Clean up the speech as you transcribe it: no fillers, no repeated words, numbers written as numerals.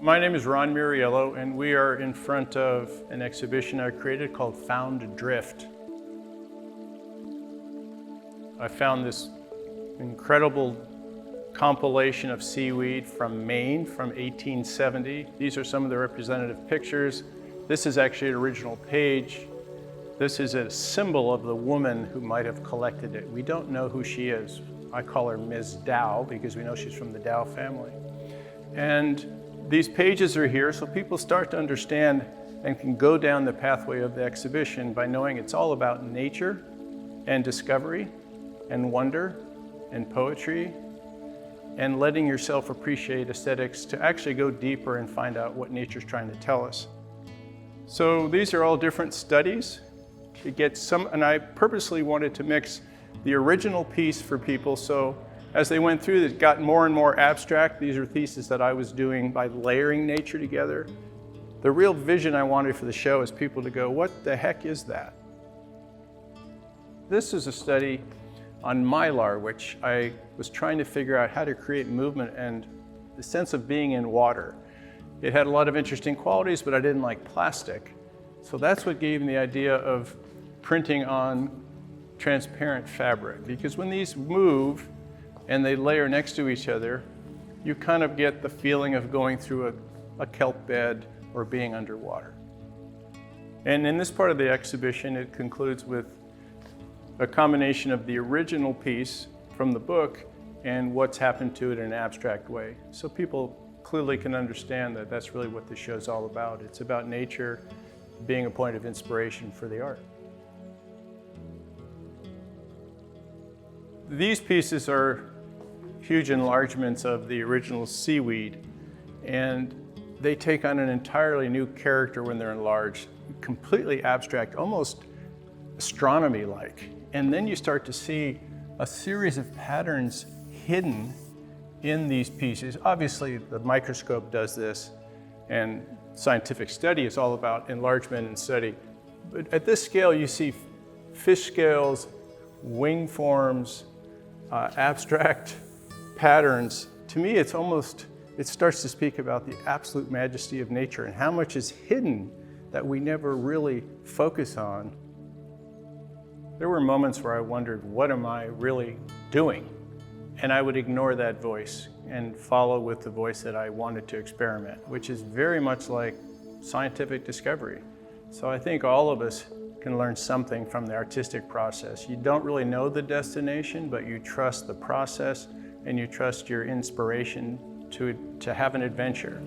My name is Ron Miriello, and we are in front of an exhibition I created called Found Adrift. I found this incredible compilation of seaweed from Maine from 1870. These are some of the representative pictures. This is actually an original page. This is a symbol of the woman who might have collected it. We don't know who she is. I call her Ms. Dow because we know she's from the Dow family. And these pages are here so people start to understand and can go down the pathway of the exhibition by knowing it's all about nature and discovery and wonder and poetry and letting yourself appreciate aesthetics to actually go deeper and find out what nature's trying to tell us. So these are all different studies. It gets some, and I purposely wanted to mix the original piece for people so as they went through, it got more and more abstract. These are theses that I was doing by layering nature together. The real vision I wanted for the show is people to go, what the heck is that? This is a study on mylar, which I was trying to figure out how to create movement and the sense of being in water. It had a lot of interesting qualities, but I didn't like plastic. So that's what gave me the idea of printing on transparent fabric, because when these move, and they layer next to each other, you kind of get the feeling of going through a kelp bed or being underwater. And in this part of the exhibition, it concludes with a combination of the original piece from the book and what's happened to it in an abstract way. So people clearly can understand that that's really what this show's all about. It's about nature being a point of inspiration for the art. These pieces are huge enlargements of the original seaweed, and they take on an entirely new character when they're enlarged, completely abstract, almost astronomy-like. And then you start to see a series of patterns hidden in these pieces. Obviously, the microscope does this, and scientific study is all about enlargement and study. But at this scale, you see fish scales, wing forms, abstract patterns. To me, it starts to speak about the absolute majesty of nature and how much is hidden that we never really focus on. There were moments where I wondered, what am I really doing? And I would ignore that voice and follow with the voice that I wanted to experiment, which is very much like scientific discovery. So I think all of us can learn something from the artistic process. You don't really know the destination, but you trust the process and you trust your inspiration to have an adventure.